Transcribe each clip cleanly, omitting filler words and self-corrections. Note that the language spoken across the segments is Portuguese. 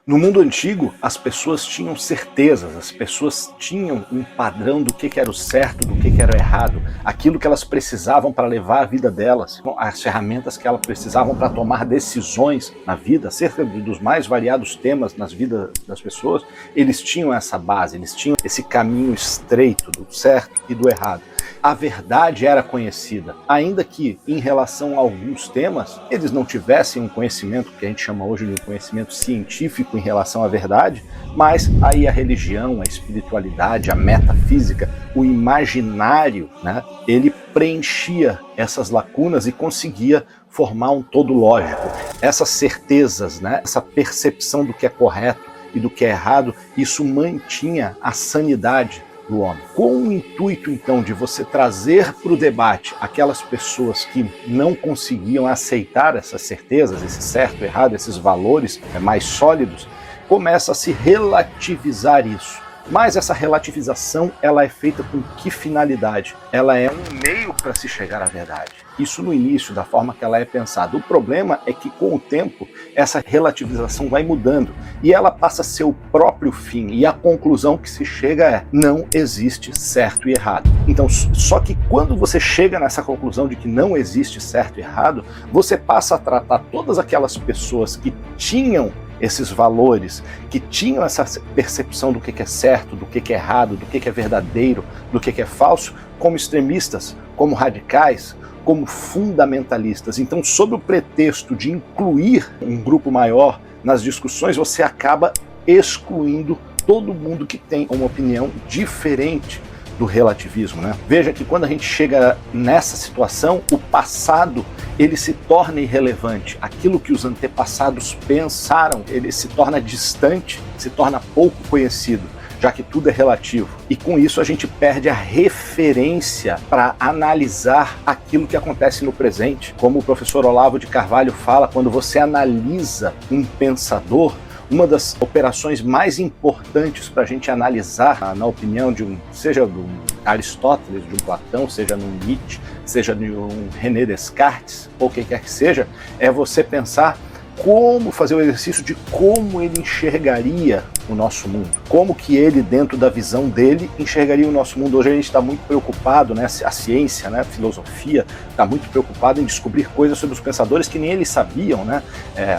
No mundo antigo, as pessoas tinham certezas, as pessoas tinham um padrão do que era o certo, do que era o errado, aquilo que elas precisavam para levar a vida delas, as ferramentas que elas precisavam para tomar decisões na vida, acerca dos mais variados temas nas vidas das pessoas. Eles tinham essa base, eles tinham esse caminho estreito do certo e do errado. A verdade era conhecida, ainda que em relação a alguns temas eles não tivessem um conhecimento que a gente chama hoje de um conhecimento científico em relação à verdade, mas aí a religião, a espiritualidade, a metafísica, o imaginário, né, ele preenchia essas lacunas e conseguia formar um todo lógico. Essas certezas, né, essa percepção do que é correto e do que é errado, isso mantinha a sanidade do homem. Com o intuito, então, de você trazer para o debate aquelas pessoas que não conseguiam aceitar essas certezas, esse certo, errado, esses valores mais sólidos, começa a se relativizar isso. Mas essa relativização, ela é feita com que finalidade? Ela é um meio para se chegar à verdade. Isso no início, da forma que ela é pensada. O problema é que com o tempo, essa relativização vai mudando e ela passa a ser o próprio fim. E a conclusão que se chega é: não existe certo e errado. Então, só que quando você chega nessa conclusão de que não existe certo e errado, você passa a tratar todas aquelas pessoas que tinham esses valores, que tinham essa percepção do que é certo, do que é errado, do que é verdadeiro, do que é falso, como extremistas, como radicais, como fundamentalistas. Então, sob o pretexto de incluir um grupo maior nas discussões, você acaba excluindo todo mundo que tem uma opinião diferente do relativismo, né? Veja que quando a gente chega nessa situação, o passado ele se torna irrelevante. Aquilo que os antepassados pensaram, ele se torna distante, se torna pouco conhecido, já que tudo é relativo. E com isso a gente perde a referência para analisar aquilo que acontece no presente. Como o professor Olavo de Carvalho fala, quando você analisa um pensador, uma das operações mais importantes para a gente analisar, na opinião seja de um Aristóteles, de um Platão, seja de um Nietzsche, seja de um René Descartes, ou quem quer que seja, é você pensar como fazer o exercício de como ele enxergaria o nosso mundo. Como que ele, dentro da visão dele, enxergaria o nosso mundo. Hoje a gente está muito preocupado, né? A ciência, né? A filosofia está muito preocupada em descobrir coisas sobre os pensadores que nem eles sabiam, né?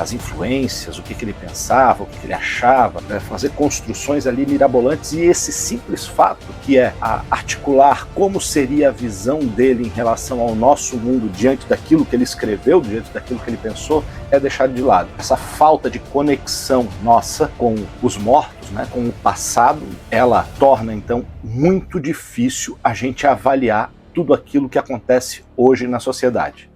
As influências, o que ele pensava, o que ele achava, fazer construções ali mirabolantes, e esse simples fato que é articular como seria a visão dele em relação ao nosso mundo diante daquilo que ele escreveu, diante daquilo que ele pensou, é deixado de lado. Essa falta de conexão nossa com os mortos, né, com o passado, ela torna então muito difícil a gente avaliar tudo aquilo que acontece hoje na sociedade.